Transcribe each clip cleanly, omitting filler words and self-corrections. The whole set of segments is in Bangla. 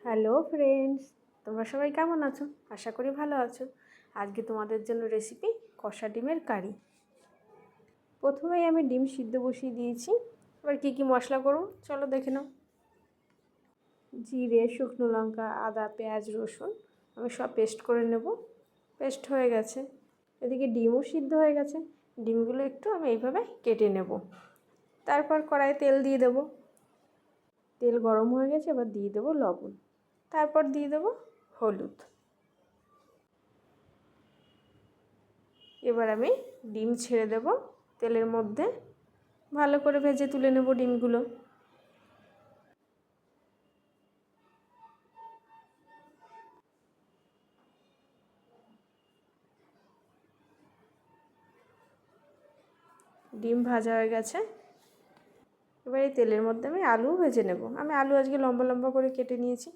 হ্যালো ফ্রেন্ডস, তোমরা সবাই কেমন আছো? আশা করি ভালো আছো। আজকে তোমাদের জন্য রেসিপি কষা ডিমের কারি। প্রথমেই আমি ডিম সিদ্ধ বসিয়ে দিয়েছি। এবার কী কী মশলা করব চলো দেখে নাও। জিরে, শুকনো লঙ্কা, আদা, পেঁয়াজ, রসুন আমি সব পেস্ট করে নেব। পেস্ট হয়ে গেছে। এদিকে ডিমও সিদ্ধ হয়ে গেছে। ডিমগুলো একটু আমি এইভাবে কেটে নেব। তারপর কড়াইয়ে তেল দিয়ে দেব। তেল গরম হয়ে গেছে, এবার দিয়ে দেবো লবণ। তারপর দিয়ে দেব হলুদ। এবার আমি ডিম ছেড়ে দেব তেলের মধ্যে। ভালো করে ভেজে তুলে নেব ডিমগুলো। ডিম ভাজা হয়ে গেছে। এবার এই তেলের মধ্যে আমি আলু ভেজে নেব। আমি আলু আজকে লম্বা লম্বা করে কেটে নিয়েছি,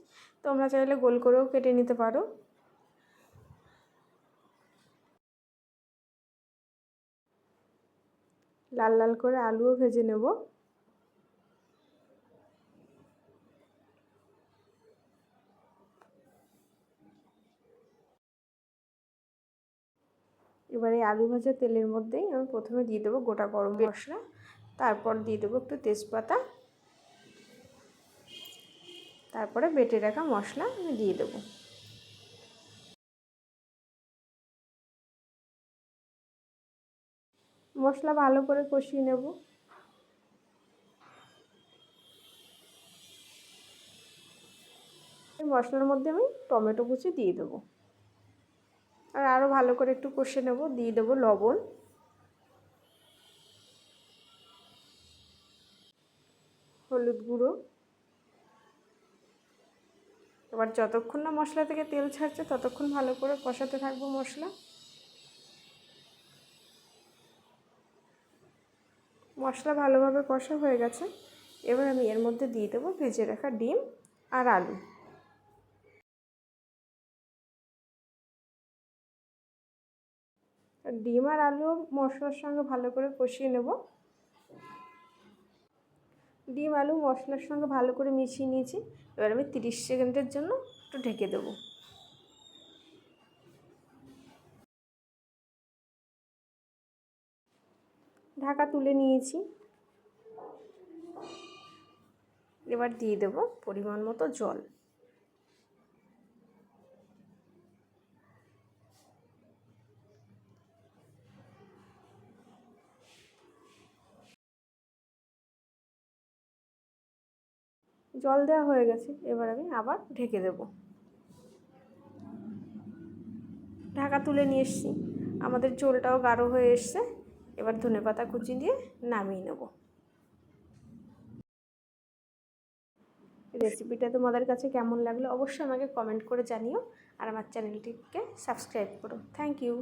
তোমরা চাইলে গোল করেও কেটে নিতে পারো। লাল লাল করে আলুও ভেজে নেব। এবার এই আলু ভাজা তেলের মধ্যেই আমি প্রথমে দিয়ে দেবো গোটা গরম মশলা, তারপর দিয়ে দেবো একটু তেজপাতা, তারপরে বেটে রাখা মশলা আমি দিয়ে দেবো। মশলা ভালো করে কষিয়ে নেব। এই মশলার মধ্যে আমি টমেটো কুচি দিয়ে দেবো। আর আরও ভালো করে একটু কষে নেব। দিয়ে দেবো লবণ, হলুদ গুঁড়ো। এবার যতক্ষণ না মশলা থেকে তেল ছাড়ছে ততক্ষণ ভালো করে কষাতে থাকবো মশলা। মশলা ভালোভাবে কষা হয়ে গেছে। এবার আমি এর মধ্যে দিয়ে দেবো ভেজে রাখা ডিম আর আলু। ডিম আর আলু মশলার সঙ্গে ভালো করে কষিয়ে নেব। ডিম আলু মশলার সঙ্গে ভালো করে মিশিয়ে নিয়েছি। এবার আমি 30 সেকেন্ডের জন্য একটু ঢেকে দেবো। ঢাকা তুলে নিয়েছি। এবার দিয়ে দেবো পরিমাণ মতো জল। জল দেওয়া হয়ে গেছে। এবার আমি আবার ঢেকে দেব। ঢাকা তুলে নিয়ে এসেছি। আমাদের ঝোলটাও গাঢ় হয়ে এসছে। এবার ধনেপাতা কুচি দিয়ে নামিয়ে নেব। রেসিপিটা তোমাদের কাছে কেমন লাগলো অবশ্যই আমাকে কমেন্ট করে জানিও। আর আমার চ্যানেলটিকে সাবস্ক্রাইব করো। Thank you.